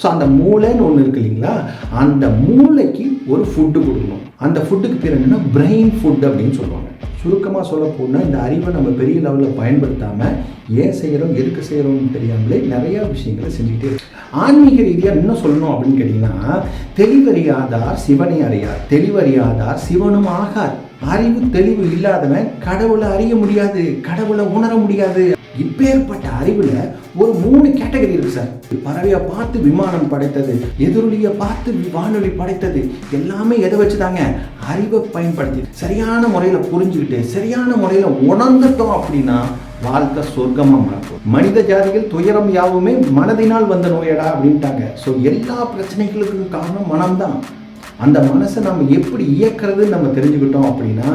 So அந்த மூளைன்னு ஒன்று இருக்கு இல்லைங்களா, அந்த மூளைக்கு ஒரு ஃபுட்டு கொடுக்கணும். அந்த ஃபுட்டுக்கு பேர் என்னென்னா பிரெயின் ஃபுட் அப்படின்னு சொல்லுவாங்க. சுருக்கமாக சொல்ல போனால் இந்த அறிவை நம்ம பெரிய லெவலில் பயன்படுத்தாமல் ஏன் செய்கிறோம் எதுக்கு செய்கிறோம்னு தெரியாமலே நிறையா விஷயங்களை செஞ்சுக்கிட்டே இருக்கு. ஆன்மீக ரீதியாக இன்னும் சொல்லணும் அப்படின்னு கேட்டிங்கன்னா, தெளிவறியாதார் சிவனை அறியார், தெளிவறியாதார் சிவனும் ஆகார். அறிவு தெளிவு இல்லாதவன் கடவுளை அறிய முடியாது, கடவுளை உணர முடியாது. இப்பேற்பட்ட அறிவில் ஒரு 3 கேட்டகரி இருக்கு சார். பறவையை பார்த்து விமானம் படைத்தது, எதிரொலியை பார்த்து வானொலி படைத்தது, எல்லாமே எதை வச்சுதாங்க? அறிவை பயன்படுத்தி சரியான முறையில் புரிஞ்சுக்கிட்டு சரியான முறையில் உணர்ந்துட்டோம் அப்படின்னா வாழ்க்கை சொர்க்கமாக மாறும். மனித ஜாதிகள் துயரம் யாவுமே மனதினால் வந்த நோயடா அப்படின்ட்டாங்க. ஸோ எல்லா பிரச்சனைகளுக்கும் காரணம் மனம்தான். அந்த மனசை நம்ம எப்படி இயக்கிறது நம்ம தெரிஞ்சுக்கிட்டோம் அப்படின்னா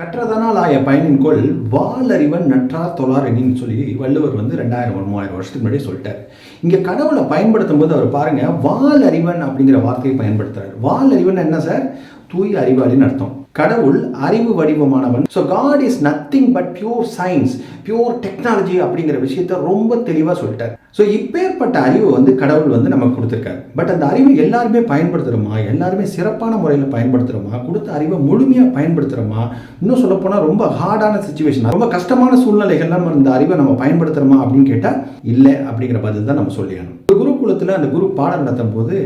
கற்றதனால் ஆய பயனின்கொள் வாலறிவன் நற்றார் தொழாரெனின்னு சொல்லி வள்ளுவர் 2000-3000 வருஷத்துக்கு முன்னாடி சொல்லிட்டார். இங்கே கடவுளை பயன்படுத்தும் போது அவர் பாருங்க, வாலறிவன் அப்படிங்கிற வார்த்தையை பயன்படுத்துறாரு. வாலறிவன் என்ன சார்? தூய அறிவாளின்னு அர்த்தம். கடவுள் அறிவு வடிவமானவன். So God is nothing but pure science, pure technology அப்படிங்கிற விஷயத்த ரொம்ப தெளிவாக சொல்லிட்டார். ஸோ இப்பேற்பட்ட அறிவு கடவுள் நமக்கு கொடுத்துருக்காரு. பட் அந்த அறிவை எல்லாருமே பயன்படுத்துகிறோமா? எல்லாருமே சிறப்பான முறையில் பயன்படுத்துகிறோமா? கொடுத்த அறிவை முழுமையாக பயன்படுத்துகிறோமா? இன்னும் சொல்லப்போனால் ரொம்ப ஹார்டான சுச்சுவேஷன், ரொம்ப கஷ்டமான சூழ்நிலைகள்லாம் இந்த அறிவை நம்ம பயன்படுத்துகிறோமா அப்படின்னு கேட்டால் இல்லை அப்படிங்கிற பதில் தான் நம்ம சொல்லிடணும். குருகுலத்தில் அந்த குரு பாடம் நடத்தும் போது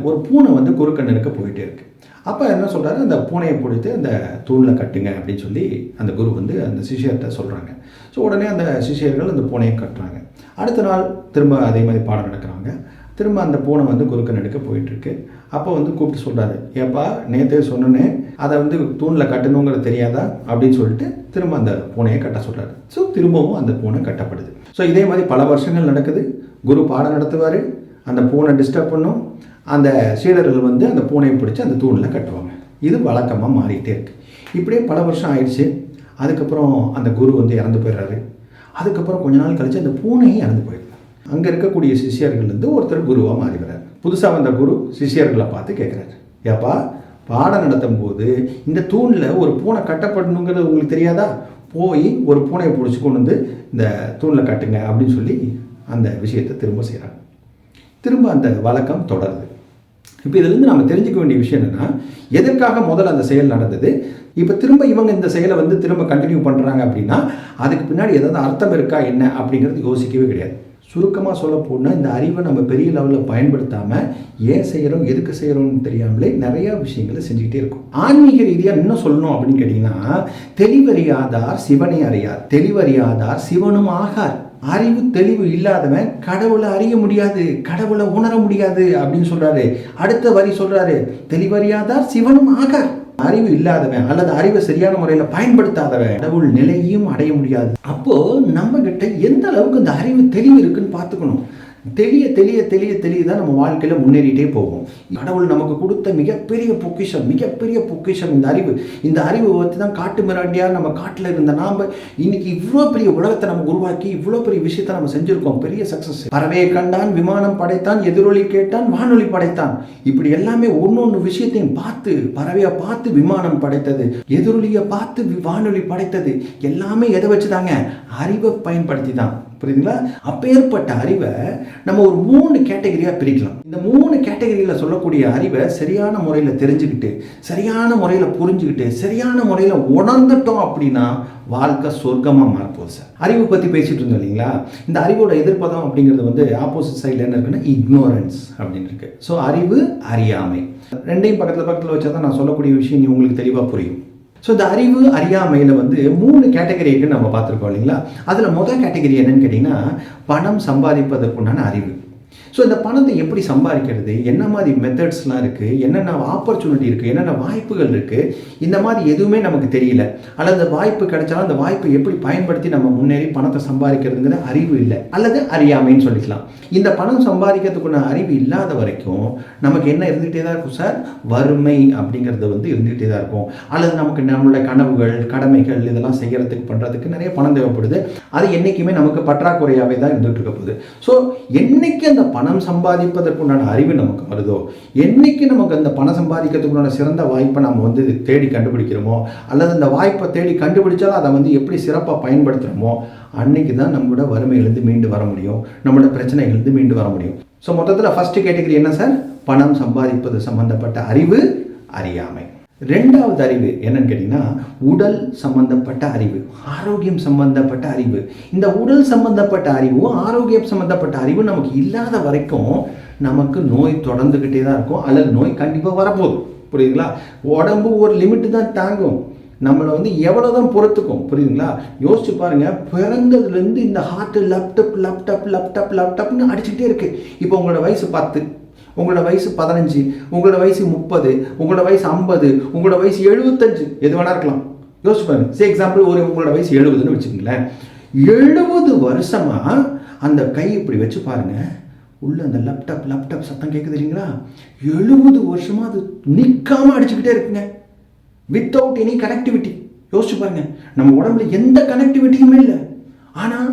ஒரு பூனை குருக்கண்ணனுக்கு போயிட்டே இருக்கு. அப்போ என்ன சொல்கிறாரு, அந்த பூனையை பிடித்து அந்த தூணில் கட்டுங்க அப்படின்னு சொல்லி அந்த குரு அந்த சிஷியர்கிட்ட சொல்கிறாங்க. ஸோ உடனே அந்த சிஷியர்கள் அந்த பூனையை கட்டுறாங்க. அடுத்த நாள் திரும்ப அதே மாதிரி பாடம் நடக்கிறாங்க. திரும்ப அந்த பூனை குருக்கண்ணனுக்கு போயிட்டுருக்கு. அப்போ கூப்பிட்டு சொல்கிறாரு, ஏப்பா நேற்றே சொன்னேன்னே அதை தூணில் கட்டணுங்கிறது தெரியாதா அப்படின்னு சொல்லிட்டு திரும்ப அந்த பூனையை கட்ட சொல்கிறாரு. ஸோ திரும்பவும் அந்த பூனை கட்டப்படுது. ஸோ இதே மாதிரி பல வருஷங்கள் நடக்குது. குரு பாடம் நடத்துவார், அந்த பூனை டிஸ்டர்ப் பண்ணும், அந்த சீடர்கள் அந்த பூனையை பிடிச்சி அந்த தூணில் கட்டுவாங்க. இது வழக்கமாக மாறிட்டே இருக்குது. இப்படியே பல வருஷம் ஆயிடுச்சு. அதுக்கப்புறம் அந்த குரு இறந்து போயிடுறாரு. அதுக்கப்புறம் கொஞ்ச நாள் கழித்து அந்த பூனையும் இறந்து போயிடுது. அங்கே இருக்கக்கூடிய சிஷியர்கள் ஒருத்தர் குருவாக மாறி வர்றாரு. புதுசாக வந்த குரு சிஷியர்களை பார்த்து கேட்குறாரு, ஏப்பா பாடம் நடத்தும் போது இந்த தூணில் ஒரு பூனை கட்டப்படணுங்கிறது உங்களுக்கு தெரியாதா? போய் ஒரு பூனையை பிடிச்சி கொண்டு இந்த தூணில் கட்டுங்க அப்படின்னு சொல்லி அந்த விஷயத்தை திரும்ப செய்கிறாங்க. திரும்ப அந்த வழக்கம் தொடருது. இப்போ இதிலிருந்து நம்ம தெரிஞ்சுக்க வேண்டிய விஷயம் என்னென்னா, எதற்காக முதல்ல அந்த செயல் நடந்தது, இப்போ திரும்ப இவங்க இந்த செயலை திரும்ப கண்டினியூ பண்ணுறாங்க அப்படின்னா அதுக்கு பின்னாடி ஏதாவது அர்த்தம் இருக்கா என்ன அப்படிங்கிறது யோசிக்கவே கிடையாது. சுருக்கமாக சொல்ல போனால் இந்த அறிவை நம்ம பெரிய லெவலில் பயன்படுத்தாமல் ஏன் செய்கிறோம் எதுக்கு செய்கிறோம்னு தெரியாமலே நிறையா விஷயங்களை செஞ்சுக்கிட்டே இருக்கும். ஆன்மீக ரீதியாக இன்னும் சொல்லணும் அப்படின்னு கேட்டிங்கன்னா, தெளிவறியாதார் சிவனை அறியார், தெளிவறியாதார் சிவனும் ஆகார். அறிவு தெளிவு இல்லாதவன் கடவுளை அறிய முடியாது, கடவுளை உணர முடியாது அப்படின்னு சொல்றாரு. அடுத்த வரி சொல்றாரு, தெளிவறியாதார் சிவனும் ஆகார். அறிவு இல்லாதவன் அல்லது அறிவை சரியான முறையில் பயன்படுத்தாதவன் கடவுள் நிலையும் அடைய முடியாது. அப்போ நம்ம கிட்ட எந்த அளவுக்கு இந்த அறிவு தெளிவு இருக்குன்னு பார்த்துக்கணும். தெளிய தெளிய தெளிய தெளிய தான் நம்ம வாழ்க்கையில் முன்னேறிட்டே போகும். கடவுள் நமக்கு கொடுத்த மிகப்பெரிய பொக்கிஷம் இந்த அறிவு. இந்த அறிவு வச்சு தான் காட்டு மிராண்டியாக நம்ம காட்டில் இருந்த நாம் இன்னைக்கு இவ்வளோ பெரிய உலகத்தை நம்ம உருவாக்கி இவ்வளோ பெரிய விஷயத்தை நம்ம செஞ்சுருக்கோம். பெரிய சக்ஸஸ். பறவையை கண்டான், விமானம் படைத்தான், எதிரொலி கேட்டான், வானொலி படைத்தான். இப்படி எல்லாமே ஒன்னொன்று விஷயத்தையும் பார்த்து, பறவையை பார்த்து விமானம் படைத்தது, எதிரொலியை பார்த்து வானொலி படைத்தது, எல்லாமே எதை வச்சுதாங்க? அறிவை பயன்படுத்தி தான். புரியுதுங்களா? அப்பேற்பட்ட அறிவை நம்ம ஒரு 3 கேட்டகரியாக பிரிக்கலாம். இந்த 3 கேட்டகரியில் சொல்லக்கூடிய அறிவை சரியான முறையில் தெரிஞ்சுக்கிட்டு சரியான முறையில் புரிஞ்சுக்கிட்டு சரியான முறையில் உணர்ந்துட்டோம் அப்படின்னா வாழ்க்கை சொர்க்கமாக மாறப்போகுது சார். அறிவு பற்றி பேசிகிட்டு இருந்தோம் இல்லைங்களா? இந்த அறிவோட எதிர்ப்பதம் அப்படிங்கிறது ஆப்போசிட் சைடில் என்ன இருக்குன்னா இக்னோரன்ஸ் அப்படின்னு இருக்கு. ஸோ அறிவு, அறியாமை ரெண்டையும் பக்கத்தில் வச்சா தான் நான் சொல்லக்கூடிய விஷயம் உங்களுக்கு தெளிவாக புரியும். ஸோ இந்த அறிவு அறியாமையில் 3 கேட்டகரிக்கு நம்ம பார்த்துருக்கோம் இல்லைங்களா? அதில் முதல் கேட்டகரி என்னன்னு கேட்டிங்கன்னா, பணம் சம்பாதிப்பதற்குண்டான அறிவு. ஸோ இந்த பணத்தை எப்படி சம்பாதிக்கிறது, என்ன மாதிரி மெத்தட்ஸ்லாம் இருக்குது, என்னென்ன ஆப்பர்ச்சுனிட்டி இருக்குது, என்னென்ன வாய்ப்புகள் இருக்குது, இந்த மாதிரி எதுவுமே நமக்கு தெரியல. அல்லது வாய்ப்பு கிடைச்சாலும் அந்த வாய்ப்பை எப்படி பயன்படுத்தி நம்ம முன்னேறி பணத்தை சம்பாதிக்கிறதுங்கிற அறிவு இல்லை, அல்லது அறியாமைன்னு சொல்லிக்கலாம். இந்த பணம் சம்பாதிக்கிறதுக்குள்ள அறிவு இல்லாத வரைக்கும் நமக்கு என்ன இருந்துகிட்டே தான் இருக்கும் சார்? வறுமை அப்படிங்கிறது இருந்துகிட்டே தான் இருக்கும். அல்லது நமக்கு நம்மளுடைய கனவுகள், கடமைகள் இதெல்லாம் செய்கிறதுக்கு பண்ணுறதுக்கு நிறைய பணம் தேவைப்படுது. அது என்றைக்குமே நமக்கு பற்றாக்குறையாகவே தான் இருந்துகிட்டு இருக்க போகுது. ஸோ என்னைக்கு அந்த பணம் சம்பாதிப்பதற்குண்டான அறிவு நமக்கு வருதோ, என்னைக்கு நமக்கு அந்த பணம் சம்பாதிக்கிறதுக்குண்டான சிறந்த வாய்ப்பை நம்ம வந்து தேடி கண்டுபிடிக்கிறோமோ, அல்லது அந்த வாய்ப்பை தேடி கண்டுபிடிச்சாலும் அதை வந்து எப்படி சிறப்பாக பயன்படுத்துகிறோமோ, அன்னைக்கு தான் நம்மளோட வறுமையிலேருந்து மீண்டு வர முடியும், நம்மளோட பிரச்சனைகளிலிருந்து மீண்டு வர முடியும். ஸோ மொத்தத்தில் ஃபஸ்ட்டு கேட்டகரி என்ன சார்? பணம் சம்பாதிப்பது சம்பந்தப்பட்ட அறிவு, அறியாமை. ரெண்டாவது அறிவு என்னன்னு கேட்டிங்கன்னா உடல் சம்பந்தப்பட்ட அறிவு, ஆரோக்கியம் சம்பந்தப்பட்ட அறிவு. இந்த உடல் சம்பந்தப்பட்ட அறிவும் ஆரோக்கியம் சம்பந்தப்பட்ட அறிவும் நமக்கு இல்லாத வரைக்கும் நமக்கு நோய் தொடர்ந்துக்கிட்டே தான் இருக்கும், அல்லது நோய் கண்டிப்பாக வரப்போகுது. புரியுதுங்களா? உடம்பு ஒரு லிமிட்டு தான் தாங்கும், நம்மளை வந்து எவ்வளோ தான் பொறுத்துக்கும். புரியுதுங்களா? யோசிச்சு பாருங்கள், பிறந்ததுலேருந்து இந்த ஹார்ட்டு லேப்டாப் லேப்டாப் லேப்டாப் லேப்டாப்னு அடிச்சுக்கிட்டே இருக்குது. இப்போ உங்களோட வயசு 10, உங்களோட வயசு 15, உங்களோட வயசு 30, உங்களோட வயசு 50, உங்களோட வயசு 75, எது வேணா இருக்கலாம். யோசிச்சு பாருங்க. சே எக்ஸாம்பிள், உங்களோட வயசு 70ன்னு வச்சுக்கோங்களேன். 70 வருஷமா அந்த கை இப்படி வச்சு பாருங்க, உள்ள அந்த லேப்டாப் சத்தம் கேட்குது இல்லைங்களா? 70 வருஷமா அது நிற்காம அடிச்சுக்கிட்டே இருக்குங்க, வித்தவுட் எனி கனெக்டிவிட்டி. யோசிச்சு பாருங்க, நம்ம உடம்புல எந்த கனெக்டிவிட்டியுமே இல்லை, ஆனால்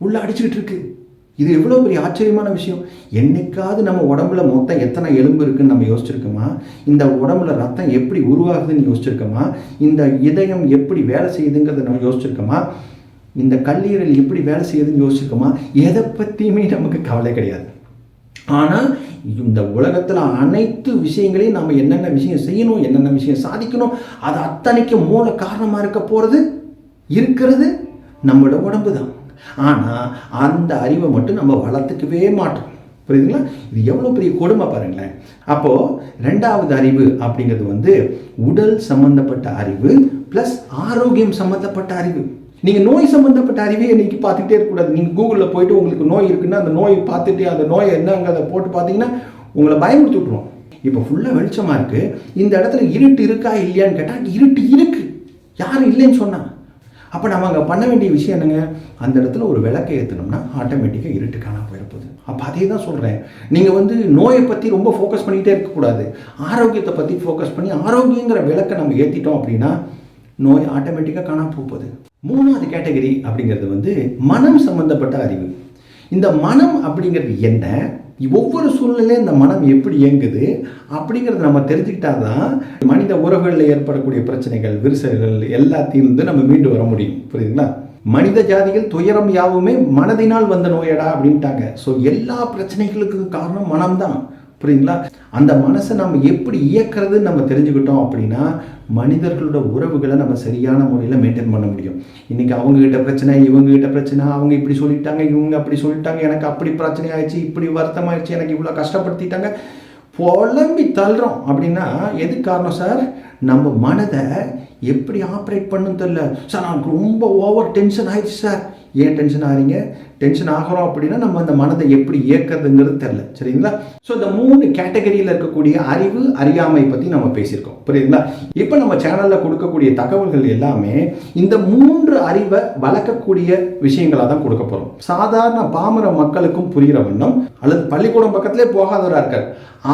உள்ள அடிச்சுக்கிட்டு இருக்கு. இது எவ்வளோ பெரிய ஆச்சரியமான விஷயம். என்னைக்காவது நம்ம உடம்புல மொத்தம் எத்தனை எலும்பு இருக்குன்னு நம்ம யோசிச்சிருக்கோமா? இந்த உடம்புல ரத்தம் எப்படி உருவாகுதுன்னு யோசிச்சிருக்கோமா? இந்த இதயம் எப்படி வேலை செய்யுதுங்கிறத நம்ம யோசிச்சிருக்கோமா? இந்த கல்லீரல் எப்படி வேலை செய்யுதுன்னு யோசிச்சிருக்கோமா? எதை பற்றியுமே நமக்கு கவலை கிடையாது. ஆனால் இந்த உலகத்தில் அனைத்து விஷயங்களையும் நம்ம என்னென்ன விஷயம் செய்யணும், என்னென்ன விஷயம் சாதிக்கணும், அது அத்தனைக்கு மூல காரணமாக இருக்க போகிறது இருக்கிறது நம்மளோட உடம்பு தான். ஆனால் அந்த அறிவை மட்டும் நம்ம வளர்த்துக்கவே மாட்டோம். புரியுதுங்களா? இது எவ்வளோ பெரிய கொடுமை பாருங்களேன். அப்போது ரெண்டாவது அறிவு அப்படிங்கிறது வந்து உடல் சம்பந்தப்பட்ட அறிவு ப்ளஸ் ஆரோக்கியம் சம்பந்தப்பட்ட அறிவு. நீங்கள் நோய் சம்பந்தப்பட்ட அறிவே இன்னைக்கு பார்த்துக்கிட்டே இருக்கக்கூடாது. நீங்கள் கூகுளில் போயிட்டு உங்களுக்கு நோய் இருக்குன்னா அந்த நோயை பார்த்துட்டு அந்த நோயை என்னங்கிறத போட்டு பார்த்தீங்கன்னா உங்களை பயமுறுத்தி விட்ருவோம். இப்போ ஃபுல்லாக வெளிச்சமாக இருக்குது, இந்த இடத்துல இருட்டு இருக்கா இல்லையான்னு கேட்டால் இருட்டு இருக்குது, யாரும் இல்லைன்னு சொன்னால். அப்போ நம்ம அங்கே பண்ண வேண்டிய விஷயம் என்னங்க? அந்த இடத்துல ஒரு விளக்கை ஏற்றணும்னா ஆட்டோமேட்டிக்காக இருட்டு காணாம போயிடப்போகுது. அப்போ அதே தான் சொல்கிறேன், நீங்கள் வந்து நோயை பற்றி ரொம்ப ஃபோக்கஸ் பண்ணிகிட்டே இருக்கக்கூடாது, ஆரோக்கியத்தை பற்றி ஃபோக்கஸ் பண்ணி ஆரோக்கியங்கிற விளக்கை நம்ம ஏற்றிட்டோம் அப்படின்னா நோய் ஆட்டோமேட்டிக்காக காணாம போகுது. மூணாவது கேட்டகரி அப்படிங்கிறது வந்து மனம் சம்பந்தப்பட்ட அறிவு. இந்த மனம் அப்படிங்கிறது என்ன, ஒவ்வொரு சூழ்நிலையும் இந்த மனம் எப்படி இயங்குது அப்படிங்கிறத நம்ம தெரிஞ்சுக்கிட்டாதான் மனித உறவுகளில் ஏற்படக்கூடிய பிரச்சனைகள், விரிசல்கள் எல்லாத்தையும் நம்ம மீண்டு வர முடியும். புரியுதுங்களா? மனித ஜாதிகள் துயரம் யாவுமே மனதினால் வந்த நோயடா அப்படின்ட்டாங்க. ஸோ எல்லா பிரச்சனைகளுக்கும் காரணம் மனம்தான். புரியுங்களா? அந்த மனசை நம்ம எப்படி இயக்கிறதுன்னு நம்ம தெரிஞ்சுக்கிட்டோம் அப்படின்னா மனிதர்களோட உறவுகளை நம்ம சரியான முறையில் மெயின்டைன் பண்ண முடியும். இன்றைக்கி அவங்ககிட்ட பிரச்சனை, இவங்ககிட்ட பிரச்சனை, அவங்க இப்படி சொல்லிட்டாங்க, இவங்க அப்படி சொல்லிட்டாங்க, எனக்கு அப்படி பிரச்சனை ஆயிடுச்சு, இப்படி வருத்தமாயிடுச்சு, எனக்கு இவ்வளோ கஷ்டப்படுத்திட்டாங்க, புலம்பி தள்ளுறோம். அப்படின்னா எது காரணம் சார்? நம்ம மனதை எப்படி ஆப்ரேட் பண்ணுன்னு தெரியல சார். எனக்கு ரொம்ப ஓவர் டென்ஷன் ஆயிடுச்சு சார். ஏன் டென்ஷன் ஆகிறீங்க? டென்ஷன் ஆகிறோம் அப்படின்னா நம்ம அந்த மனதை எப்படி இயக்கிறதுங்கிறது தெரில. சரிங்களா? ஸோ இந்த 3 கேட்டகரியில் இருக்கக்கூடிய அறிவு, அறியாமை பற்றி நம்ம பேசியிருக்கோம். புரியுதுங்களா? இப்போ நம்ம சேனலில் கொடுக்கக்கூடிய தகவல்கள் எல்லாமே இந்த 3 அறிவை வளர்க்கக்கூடிய விஷயங்களாக தான் கொடுக்க போகிறோம். சாதாரண பாமர மக்களுக்கும் புரிகிற வண்ணம், அல்லது பள்ளிக்கூடம் பக்கத்திலே போகாதவராக இருக்கார்,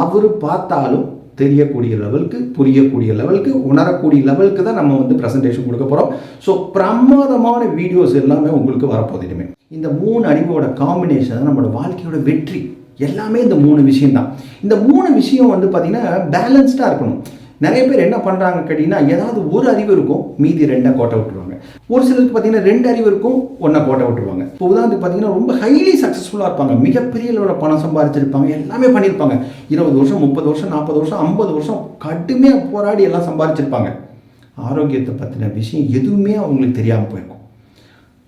அவர் பார்த்தாலும் தெரியக்கூடிய லெவலுக்கு, புரியக்கூடிய லெவலுக்கு, உணரக்கூடிய லெவலுக்கு தான் நம்ம வந்து ப்ரெசன்டேஷன் கொடுக்க போகிறோம். ஸோ பிரமாதமான வீடியோஸ் எல்லாமே உங்களுக்கு வரப்போகுது. இனிமேல் இந்த 3 அறிவோட காம்பினேஷன் நம்மளோட வாழ்க்கையோட வெற்றி. எல்லாமே இந்த 3 விஷயம் தான். இந்த 3 விஷயம் வந்து பார்த்திங்கன்னா பேலன்ஸ்டாக இருக்கணும். நிறைய பேர் என்ன பண்ணுறாங்க கேட்டிங்கன்னா, ஏதாவது ஒரு அறிவு இருக்கும், மீதி 2 கோட்டை விட்டுருவாங்க. ஒரு சிலருக்கு பார்த்தீங்கன்னா 2 அறிவு இருக்கும், 1 கோட்டை விட்டுருவாங்க. இப்போ உதாரணத்துக்கு பார்த்தீங்கன்னா ரொம்ப ஹைலி சக்ஸஸ்ஃபுல்லாக இருப்பாங்க, மிகப்பெரிய அளவில் பணம் சம்பாதிச்சிருப்பாங்க, எல்லாமே பண்ணியிருப்பாங்க. 20 வருஷம், 30 வருஷம், 40 வருஷம், 50 வருஷம் கடுமையாக போராடி எல்லாம் சம்பாதிச்சிருப்பாங்க. ஆரோக்கியத்தை பற்றின விஷயம் எதுவுமே அவங்களுக்கு தெரியாமல் போயிருக்கும்.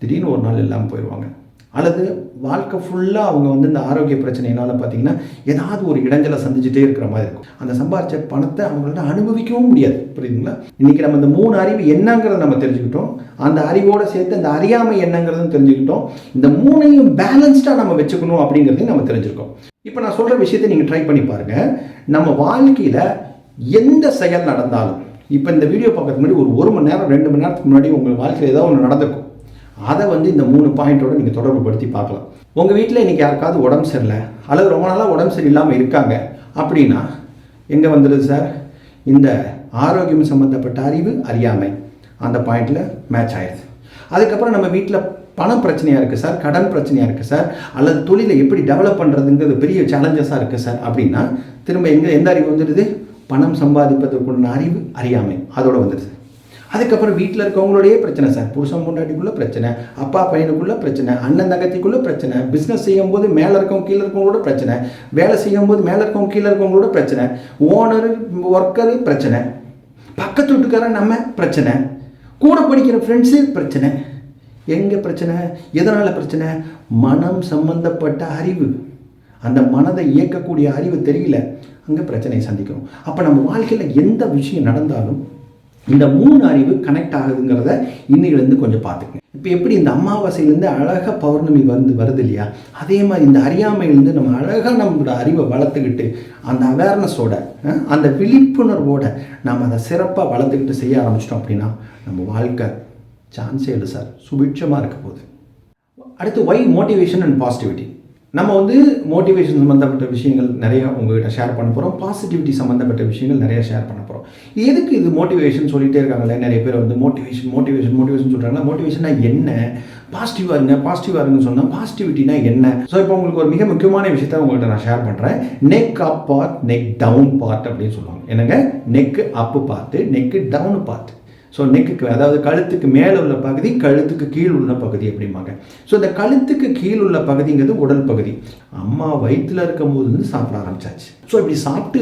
திடீர்னு ஒரு நாள் எல்லாம் போயிடுவாங்க. அல்லது வாழ்க்கை ஃபுல்லாக அவங்க வந்து இந்த ஆரோக்கிய பிரச்சனையினால் பார்த்தீங்கன்னா ஏதாவது ஒரு இடைஞ்சலை சந்திச்சுட்டே இருக்கிற மாதிரி இருக்கும். அந்த சம்பாதிச்ச பணத்தை அவங்கள்ட்ட அனுபவிக்கவும் முடியாது. புரியுதுங்களா? இன்றைக்கி நம்ம இந்த 3 அறிவு என்னங்கிறத நம்ம தெரிஞ்சுக்கிட்டோம், அந்த அறிவோடு சேர்த்து இந்த அறியாமை என்னங்கிறதும் தெரிஞ்சுக்கிட்டோம். இந்த 3ஐயும் பேலன்ஸ்டாக நம்ம வச்சுக்கணும் அப்படிங்கிறதையும் நம்ம தெரிஞ்சுருக்கோம். இப்போ நான் சொல்கிற விஷயத்தை நீங்கள் ட்ரை பண்ணி பாருங்கள். நம்ம வாழ்க்கையில் எந்த செயல் நடந்தாலும், இப்போ இந்த வீடியோ பார்க்கறதுக்கு முன்னாடி ஒரு 1 மணி நேரம் 2 மணி நேரத்துக்கு முன்னாடி உங்கள் வாழ்க்கையில் ஏதாவது ஒன்று நடந்திருக்கும். அதை வந்து இந்த 3 பாயிண்டோடு நீங்கள் தொடர்பு படுத்தி பார்க்கலாம். உங்கள் வீட்டில் இன்றைக்கி யாருக்காவது உடம்பு சரியில்லை, அல்லது ரொம்ப நாளாக உடம்பு சரியில்லாமல் இருக்காங்க அப்படின்னா எங்கே வந்துடுது சார்? இந்த ஆரோக்கியம் சம்மந்தப்பட்ட அறிவு, அறியாமை அந்த பாயிண்டில் மேட்ச் ஆயிடுது. அதுக்கப்புறம் நம்ம வீட்டில் பண பிரச்சனையாக இருக்குது சார், கடன் பிரச்சனையாக இருக்குது சார், அல்லது தொழிலை எப்படி டெவலப் பண்ணுறதுங்கிறது பெரிய சேலஞ்சஸாக இருக்குது சார் அப்படின்னா திரும்ப எந்த அறிவு வந்துடுது? பணம் சம்பாதிப்பதற்குள்ள அறிவு, அறியாமை அதோட வந்துடுது. அதுக்கப்புறம் வீட்டில் இருக்கவங்களோடய பிரச்சனை சார், புருஷன் பொண்டாட்டிக்குள்ளே பிரச்சனை, அப்பா பையனுக்குள்ளே பிரச்சனை, அண்ணன் தங்கத்திக்குள்ளே பிரச்சனை, பிஸ்னஸ் செய்யும்போது மேலே இருக்கவங்க கீழே இருக்கவங்களோட பிரச்சனை, வேலை செய்யும்போது மேலே இருக்கவங்க கீழே இருக்கவங்களோட பிரச்சனை, ஓனரு ஒர்க்கரு பிரச்சனை, பக்கத்து வீட்டுக்காரன் நம்ம பிரச்சனை, கூட படிக்கிற ஃப்ரெண்ட்ஸு பிரச்சனை. எங்கே பிரச்சனை? எதனால் பிரச்சனை? மனம் சம்பந்தப்பட்ட அறிவு, அந்த மனதை இயக்கக்கூடிய அறிவு தெரியல, அங்கே பிரச்சனையை சந்திக்கிறோம். அப்போ நம்ம வாழ்க்கையில் எந்த விஷயம் நடந்தாலும் இந்த 3 அறிவு கனெக்ட் ஆகுதுங்கிறத இன்னிலிருந்து கொஞ்சம் பார்த்துக்கங்க. இப்போ எப்படி இந்த அமாவாசையிலேருந்து அழகாக பௌர்ணமி வருது இல்லையா, அதே மாதிரி இந்த அறியாமையிலேருந்து நம்ம அழகாக நம்மளோட அறிவை வளர்த்துக்கிட்டு அந்த அவேர்னஸோட, அந்த விழிப்புணர்வோடு நம்ம அதை சிறப்பாக வளர்த்துக்கிட்டு செய்ய ஆரம்பிச்சிட்டோம் அப்படின்னா நம்ம வாழ்க்கை சான்ஸே இல்லை சார், சுபிட்சமாக இருக்க போகுது. அடுத்து ஒய் மோட்டிவேஷன் அண்ட் பாசிட்டிவிட்டி. நம்ம மோட்டிவேஷன் சம்மந்தப்பட்ட விஷயங்கள் நிறையா உங்கள்கிட்ட ஷேர் பண்ண போகிறோம், பாசிட்டிவிட்டி சம்மந்தப்பட்ட விஷயங்கள் நிறையா ஷேர் பண்ண போகிறோம். எதுக்கு இது மோட்டிவேஷன் சொல்லிகிட்டே இருக்காங்களே நிறைய பேர் மோட்டிவேஷன் சொல்கிறாங்களா? மோட்டிவேஷன்னா என்ன? பாசிட்டிவாக இருங்கன்னு சொன்னால் பாசிட்டிவிட்டினா என்ன? ஸோ இப்போ உங்களுக்கு ஒரு மிக முக்கியமான விஷயத்தை உங்கள்கிட்ட நான் ஷேர் பண்ணுறேன். Neck up part, neck down part அப்படின்னு சொல்லுவாங்க. என்னங்க? Neck up part, neck down part. So நெக்குக்கு, அதாவது கழுத்துக்கு மேலே உள்ள பகுதி, கழுத்துக்கு கீழ் உள்ள பகுதி அப்படிம்பாங்க. ஸோ இந்த கழுத்துக்கு கீழ் உள்ள பகுதிங்கிறது உடல் பகுதி. அம்மா வயிற்றில் இருக்கும் போது சாப்பிட ஆரம்பிச்சாச்சு. ஸோ இப்படி சாப்பிட்டு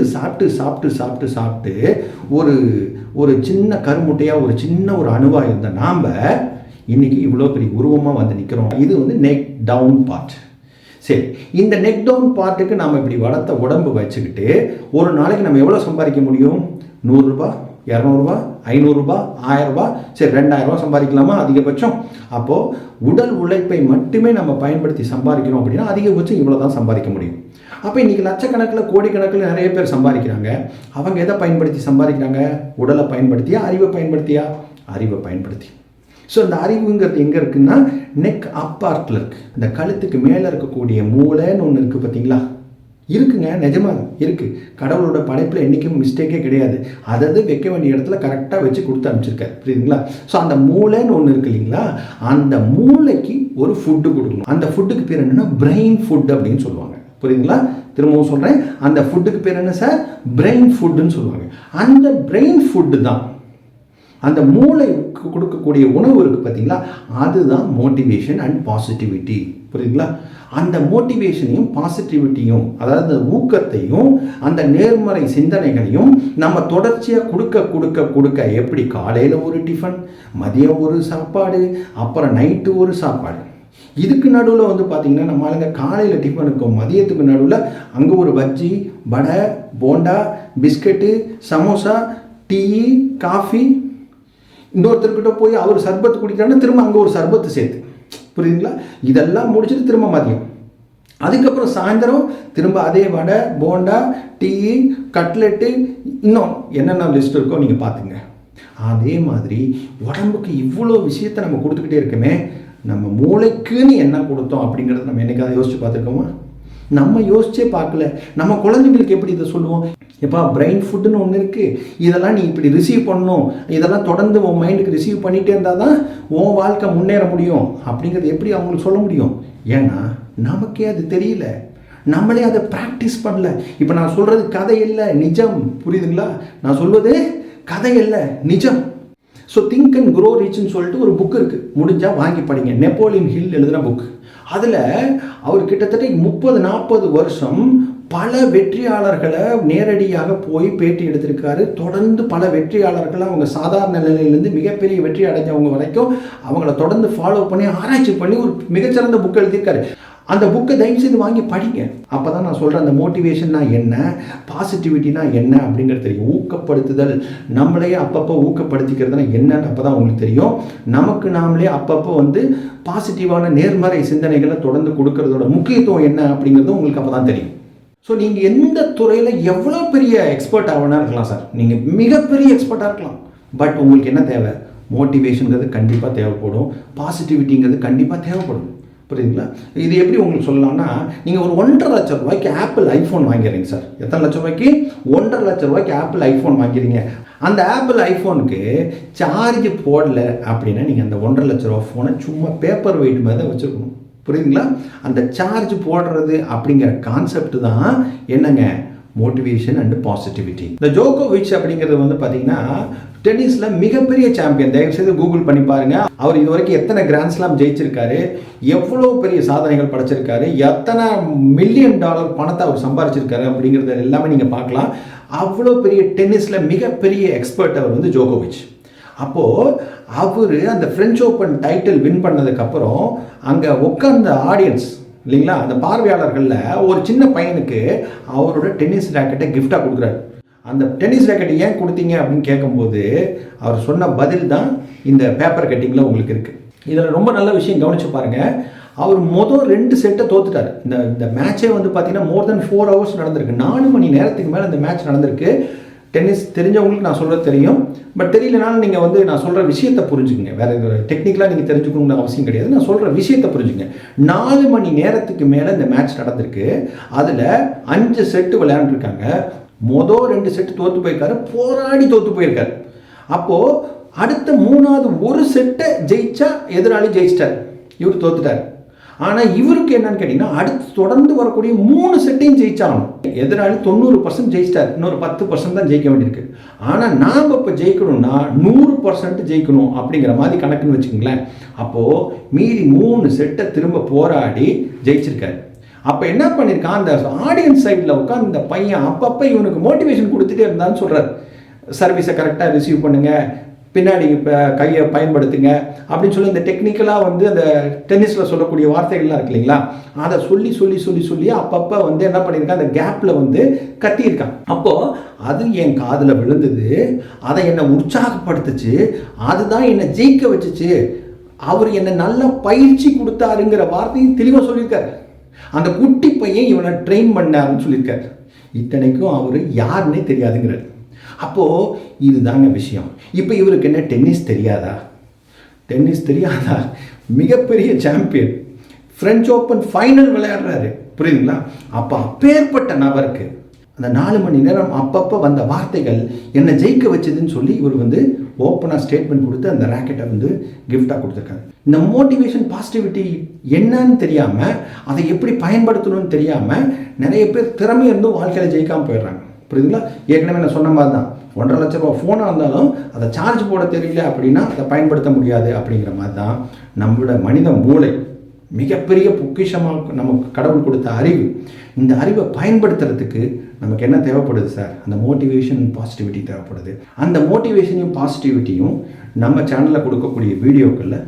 ஒரு சின்ன கருமுட்டையாக ஒரு சின்ன ஒரு அணுவாக இருந்த நாம் இன்னைக்கு இவ்வளோ பெரிய உருவமாக வந்து நிற்கிறோம். இது நெக் டவுன் பார்ட். சரி, இந்த நெக் டவுன் பார்ட்டுக்கு நாம் இப்படி வளர்த்த உடம்பு வச்சுக்கிட்டு ஒரு நாளைக்கு நம்ம எவ்வளோ சம்பாதிக்க முடியும்? 100 ரூபா, 200 ரூபா, 500 ரூபா, 1000 ரூபா, சரி 2000 ரூபா சம்பாதிக்கலாமா அதிகபட்சம்? அப்போது உடல் உழைப்பை மட்டுமே நம்ம பயன்படுத்தி சம்பாதிக்கிறோம் அப்படின்னா அதிகபட்சம் இவ்வளோ தான் சம்பாதிக்க முடியும். அப்போ இன்றைக்கி லட்சக்கணக்கில் கோடிக்கணக்கில் நிறைய பேர் சம்பாதிக்கிறாங்க. அவங்க எதை பயன்படுத்தி சம்பாதிக்கிறாங்க? உடலை பயன்படுத்தியா, அறிவை பயன்படுத்தியா? அறிவை பயன்படுத்தி. ஸோ இந்த அறிவுங்கிறது எங்கே இருக்குன்னா நெக் அப்பார்ட்டில் இருக்குது. இந்த கழுத்துக்கு மேலே இருக்கக்கூடிய மூளைன்னு ஒன்று இருக்குது பார்த்தீங்களா? இருக்குங்க, நிஜமாக இருக்குது. கடவுளோட படைப்பில் என்றைக்கும் மிஸ்டேக்கே கிடையாது. அதாவது வைக்க வேண்டிய இடத்துல கரெக்டாக வச்சு கொடுத்து அனுப்பிச்சிருக்காரு, புரியுதுங்களா? ஸோ அந்த மூளைன்னு ஒன்று இருக்குது இல்லைங்களா, அந்த மூளைக்கு ஒரு ஃபுட்டு கொடுக்கணும். அந்த ஃபுட்டுக்கு பேர் என்னென்னா பிரெயின் ஃபுட் அப்படின்னு சொல்லுவாங்க, புரியுதுங்களா? திரும்பவும் சொல்கிறேன், அந்த ஃபுட்டுக்கு பேர் என்ன சார்? பிரெயின் ஃபுட்டுன்னு சொல்லுவாங்க. அந்த பிரெயின் ஃபுட்டு தான் அந்த மூளை கொடுக்கக்கூடிய உணவு இருக்குது பார்த்தீங்களா, அதுதான் மோட்டிவேஷன் அண்ட் பாசிட்டிவிட்டி, புரியுதுங்களா? அந்த மோட்டிவேஷனையும் பாசிட்டிவிட்டியும், அதாவது ஊக்கத்தையும் அந்த நேர்மறை சிந்தனைகளையும் நம்ம தொடர்ச்சியாக கொடுக்க எப்படி காலையில் ஒரு டிஃபன், மதியம் ஒரு சாப்பாடு, அப்புறம் நைட்டு ஒரு சாப்பாடு, இதுக்கு நடுவில் பார்த்தீங்கன்னா நம்ம ஆளுங்க காலையில் டிஃபனுக்கும் மதியத்துக்கு நடுவில் அங்கே ஒரு bajji, vada, bonda, biscuit, samosa, tea, coffee, இன்னொருத்தர்கிட்ட போய் அவர் சர்பத்து குடிக்கிறாங்கன்னா திரும்ப அங்கே ஒரு சர்பத்து சேர்த்து, புரியுதுங்களா? இதெல்லாம் முடிச்சுட்டு திரும்ப மதியம், அதுக்கப்புறம் சாயந்தரம் திரும்ப அதே வடை, போண்டா, டீ, கட்லெட்டு, இன்னும் என்னென்ன லிஸ்ட் இருக்கோ நீங்கள் பார்த்துங்க. அதே மாதிரி உடம்புக்கு இவ்வளோ விஷயத்தை நம்ம கொடுத்துக்கிட்டே இருக்கோமே, நம்ம மூளைக்குன்னு என்ன கொடுத்தோம் அப்படிங்கிறத நம்ம என்னைக்காவது யோசிச்சு பார்த்துருக்கோமா? நம்ம யோசிச்சே பார்க்கல. நம்ம குழந்தைங்களுக்கு எப்படி இதை சொல்லுவோம்? எப்பா பிரெயின் ஃபுட்டுன்னு ஒன்று இருக்குது, இதெல்லாம் நீ இப்படி ரிசீவ் பண்ணணும், இதெல்லாம் தொடர்ந்து உன் மைண்டுக்கு ரிசீவ் பண்ணிகிட்டே இருந்தால் தான் உன் வாழ்க்கை முன்னேற முடியும் அப்படிங்கிறது எப்படி அவங்களுக்கு சொல்ல முடியும்? ஏன்னா நமக்கே அது தெரியல, நம்மளே அதை ப்ராக்டிஸ் பண்ணல. இப்போ நான் சொல்கிறது கதை இல்லை, நிஜம், புரியுதுங்களா? நான் சொல்வது கதை இல்லை, நிஜம். ஸோ திங்க் அண்ட் க்ரோ ரிச்னு சொல்லிட்டு ஒரு புக் இருக்குது, முடிஞ்சால் வாங்கி படிங்க. நெப்போலியன் ஹில் எழுதுன புக். அதில் அவர் கிட்டத்தட்ட 30-40 வருஷம் பல வெற்றியாளர்களை நேரடியாக போய் பேட்டி எடுத்திருக்காரு. தொடர்ந்து பல வெற்றியாளர்களை அவங்க சாதாரண நிலையிலேருந்து மிகப்பெரிய வெற்றி அடைஞ்சவங்க வரைக்கும் அவங்கள தொடர்ந்து ஃபாலோ பண்ணி ஆராய்ச்சி பண்ணி ஒரு மிகச்சிறந்த புக் எழுதியிருக்காரு. அந்த புக்கை தயவுசெய்து வாங்கி படிங்க. அப்போ தான் நான் சொல்கிறேன், அந்த மோட்டிவேஷன்னா என்ன, பாசிட்டிவிட்டினா என்ன அப்படிங்கிறது தெரியும். ஊக்கப்படுத்துதல், நம்மளையே அப்பப்போ ஊக்கப்படுத்திக்கிறதுனா என்னன்னு அப்போ தான் உங்களுக்கு தெரியும். நமக்கு நாமளே அப்பப்போ பாசிட்டிவான நேர்மறை சிந்தனைகளை தொடர்ந்து கொடுக்கறதோட முக்கியத்துவம் என்ன அப்படிங்கிறது உங்களுக்கு அப்போ தான் தெரியும். ஸோ நீங்கள் எந்த துறையில் எவ்வளோ பெரிய எக்ஸ்பர்ட் ஆகணும்னா இருக்கலாம் சார், நீங்கள் மிகப்பெரிய எக்ஸ்பர்ட்டாக இருக்கலாம். பட் உங்களுக்கு என்ன தேவை? மோட்டிவேஷனுங்கிறது கண்டிப்பாக தேவைப்படும், பாசிட்டிவிட்டிங்கிறது கண்டிப்பாக தேவைப்படும், புரியுதுங்களா? இது எப்படி உங்களுக்கு சொல்லலாம்னா, நீங்கள் ஒரு 1,50,000 லட்சம் ரூபாய்க்கு ஆப்பிள் ஐஃபோன் வாங்கிறீங்க சார். எத்தனை லட்சம் ரூபாய்க்கு? 1,50,000 லட்சம் ரூபாய்க்கு ஆப்பிள் ஐஃபோன் வாங்கிறீங்க. அந்த ஆப்பிள் ஐஃபோனுக்கு சார்ஜ் போடல அப்படின்னா நீங்கள் அந்த 1,50,000 லட்ச ரூபா ஃபோனை சும்மா பேப்பர் வெயிட் மாதிரி தான் வச்சுருக்கணும். புரியுதுங்களா? அந்த சார்ஜ் போடுறது அப்படிங்கிற கான்செப்ட் தான் என்னங்க, மோட்டிவேஷன் அண்ட் பாசிட்டிவிட்டி. இந்த ஜோகோவிச் அப்படிங்கிறது வந்து பார்த்தீங்கன்னா டென்னிஸில் மிகப்பெரிய சாம்பியன். தயவுசெய்து கூகுள் பண்ணி பாருங்க. அவர் இது வரைக்கும் எத்தனை கிராண்ட் ஸ்லாம் ஜெயிச்சிருக்காரு, எவ்வளோ பெரிய சாதனைகள் படைச்சிருக்காரு, எத்தனை $1 மில்லியன் பணத்தை அவர் சம்பாதிச்சிருக்காரு அப்படிங்கிறத எல்லாமே நீங்கள் பார்க்கலாம். அவ்வளோ பெரிய டென்னிஸில் மிகப்பெரிய எக்ஸ்பர்ட் அவர் வந்து ஜோகோவிச். அப்போது அவர் அந்த ஃப்ரெஞ்ச் ஓப்பன் டைட்டில் வின் பண்ணதுக்கப்புறம் அங்கே உட்கார்ந்த ஆடியன்ஸ் இல்லைங்களா, அந்த பார்வையாளர்களில் ஒரு சின்ன பையனுக்கு அவரோட டென்னிஸ் ராக்கெட்டை கிஃப்டாக கொடுக்குறாரு. அந்த டென்னிஸ் ராக்கெட்டை ஏன் கொடுத்தீங்க அப்படின்னு கேட்கும்போது அவர் சொன்ன பதில் தான் இந்த பேப்பர் கட்டிங்கில் உங்களுக்கு இருக்குது. இதில் ரொம்ப நல்ல விஷயம் கவனித்து பாருங்கள். அவர் மொதல் 2 செட்டை தோத்துட்டார். இந்த மேட்சே வந்து பார்த்தீங்கன்னா மோர் தென் 4 ஹவர்ஸ் நடந்திருக்கு. 4 மணி நேரத்துக்கு மேலே இந்த மேட்ச் நடந்திருக்கு. டென்னிஸ் தெரிஞ்சவங்களுக்கு நான் சொல்கிறது தெரியும், பட் தெரியலனாலும் நீங்கள் வந்து நான் சொல்கிற விஷயத்தை புரிஞ்சுக்குங்க. வேறு டெக்னிக்கலாக நீங்கள் தெரிஞ்சுக்கணும்னு அவசியம் கிடையாது. நான் சொல்கிற விஷயத்தை புரிஞ்சுங்க. 4 மணி நேரத்துக்கு மேலே இந்த மேட்ச் நடந்திருக்கு. அதில் 5 செட்டு விளையாண்டுருக்காங்க. மொதல் 2 செட்டு தோற்று போயிருக்காரு, போராடி தோற்று போயிருக்காரு. அப்போது அடுத்த 3வது ஒரு செட்டை ஜெயிச்சா எதிராளி ஜெயிச்சிட்டார், இவர் தோத்துட்டார். ஆனால் இவருக்கு என்னன்னு கேட்டிங்கன்னா அடுத்து தொடர்ந்து வரக்கூடிய 3 செட்டையும் ஜெயிச்சாகணும். எதிராளி 90% ஜெயிச்சிட்டார், இன்னொரு 10% தான் ஜெயிக்க வேண்டியிருக்கு. ஆனால் நாம் இப்போ ஜெயிக்கணும்னா 100% ஜெயிக்கணும் அப்படிங்கிற மாதிரி கணக்குன்னு வச்சுக்கோங்களேன். அப்போது மீதி 3 செட்டை திரும்ப போராடி ஜெயிச்சிருக்காரு. அப்போ என்ன பண்ணியிருக்கான், அந்த ஆடியன்ஸ் சைடில் உட்காந்து இந்த பையன் அப்பப்போ இவனுக்கு மோட்டிவேஷன் கொடுத்துட்டே இருந்தான்னு சொல்கிறார். சர்வீஸை கரெக்டாக ரிசீவ் பண்ணுங்கள், பின்னாடி இப்போ கையை பயன்படுத்துங்க அப்படின்னு சொல்லி இந்த டெக்னிக்கலாக வந்து அந்த டென்னிஸில் சொல்லக்கூடிய வார்த்தைகள்லாம் இருக்கு இல்லைங்களா, அதை சொல்லி சொல்லி சொல்லி சொல்லி அப்பப்போ வந்து என்ன பண்ணியிருக்கான், அந்த கேப்பில் வந்து கத்தியிருக்கான். அப்போது அது என் காதில் விழுந்தது, அதை என்னை உற்சாகப்படுத்துச்சு, அதுதான் என்னை ஜெயிக்க வச்சுச்சு, அவர் என்னை நல்லா பயிற்சி கொடுத்தாருங்கிற வார்த்தையும் தெளிவாக சொல்லியிருக்காரு. அந்த குட்டி பையன் இவனை ட்ரெயின் பண்ணாருன்னு சொல்லியிருக்காரு. இத்தனைக்கும் அவர் யாருன்னே தெரியாதுங்கிறார். அப்போது இதுதாங்க விஷயம். இப்போ இவருக்கு என்ன டென்னிஸ் தெரியாதா? டென்னிஸ் தெரியாதா? மிகப்பெரிய சாம்பியன், ஃப்ரெஞ்ச் ஓப்பன் ஃபைனல் விளையாடுறாரு. புரியுதுங்களா? அப்போ அப்பேற்பட்ட நபருக்கு அந்த 4 மணி நேரம் அப்பப்போ வந்த வார்த்தைகள் என்னை ஜெயிக்க வச்சதுன்னு சொல்லி இவர் வந்து ஓப்பனாக ஸ்டேட்மெண்ட் கொடுத்து அந்த ராக்கெட்டை வந்து கிஃப்டாக கொடுத்துருக்காரு. இந்த மோட்டிவேஷன் பாசிட்டிவிட்டி என்னன்னு தெரியாமல், அதை எப்படி பயன்படுத்தணும்னு தெரியாமல் நிறைய பேர் திறமை இருந்தும் வாழ்க்கையில் ஜெயிக்காமல் போயிடுறாங்க. புரியுதுங்களா? ஏற்கனவே நான் சொன்ன மாதிரி தான், 1,50,000 லட்ச ரூபா ஃபோனாக இருந்தாலும் அதை சார்ஜ் போட தெரியல அப்படின்னா அதை பயன்படுத்த முடியாது. அப்படிங்கிற மாதிரி தான் நம்மளோட மனித மூளை மிகப்பெரிய பொக்கிஷமாக நமக்கு கடவுள் கொடுத்த அறிவு. இந்த அறிவை பயன்படுத்துறதுக்கு நமக்கு என்ன தேவைப்படுது சார்? அந்த மோட்டிவேஷன் பாசிட்டிவிட்டி தேவைப்படுது. அந்த மோட்டிவேஷனையும் பாசிட்டிவிட்டியும் நம்ம சேனலில் கொடுக்கக்கூடிய வீடியோக்களில்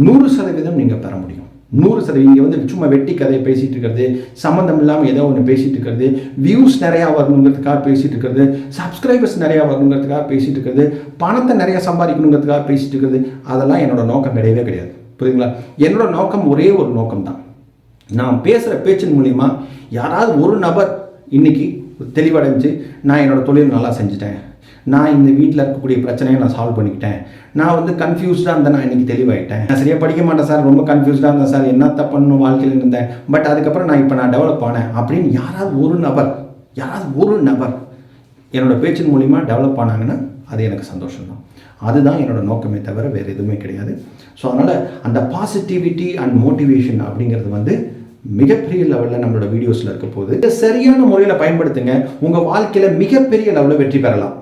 100% நீங்கள் பெற முடியும். 100% இங்கே வந்து சும்மா வெட்டி கதையை பேசிகிட்டு இருக்கிறது, சம்மந்தம் இல்லாமல் ஏதோ ஒன்று பேசிகிட்டு இருக்கிறது, வியூஸ் நிறையா வரணுங்கிறதுக்காக பேசிகிட்டு இருக்கிறது, சப்ஸ்கிரைபர்ஸ் நிறையா வரணுங்கிறதுக்காக பேசிகிட்டு இருக்கிறது, பணத்தை நிறையா சம்பாதிக்கணுங்கிறதுக்காக பேசிகிட்டு இருக்கிறது, அதெல்லாம் என்னோட நோக்கம் கிடையவே கிடையாது. புரியுதுங்களா? என்னோட நோக்கம் ஒரே ஒரு நோக்கம் தான். நான் பேசுகிற பேச்சின் மூலிமா யாராவது ஒரு நபர் இன்னைக்கு தெளிவடைஞ்சு நான் என்னோடய தொழில் நல்லா செஞ்சுட்டேன், நான் இந்த வீட்டில் இருக்கக்கூடிய பிரச்சனையை நான் சால்வ் பண்ணிக்கிட்டேன், நான் வந்து கன்ஃபியூஸ்டாக இருந்தேன், நான் இன்றைக்கி தெளிவாயிட்டேன், நான் சரியாக படிக்க மாட்டேன் சார், ரொம்ப கன்ஃபியூஸ்டாக இருந்தேன் சார், என்ன தப்புன்னு வாழ்க்கையில் இருந்தேன், பட் அதுக்கப்புறம் நான் இப்போ டெவலப் ஆனேன் அப்படின்னு யாராவது ஒரு நபர் என்னோடய பேச்சின் மூலிமா டெவலப் ஆனாங்கன்னா அது எனக்கு சந்தோஷம்தான். அதுதான் என்னோட நோக்கமே தவிர வேறு எதுவுமே கிடையாது. ஸோ அதனால் அந்த பாசிட்டிவிட்டி அண்ட் மோட்டிவேஷன் அப்படிங்கிறது வந்து மிகப்பெரிய லெவலில் நம்மளோட வீடியோஸில் இருக்க போது சரியான முறையில் பயன்படுத்துங்க. உங்கள் வாழ்க்கையில் மிகப்பெரிய லெவலில் வெற்றி பெறலாம்.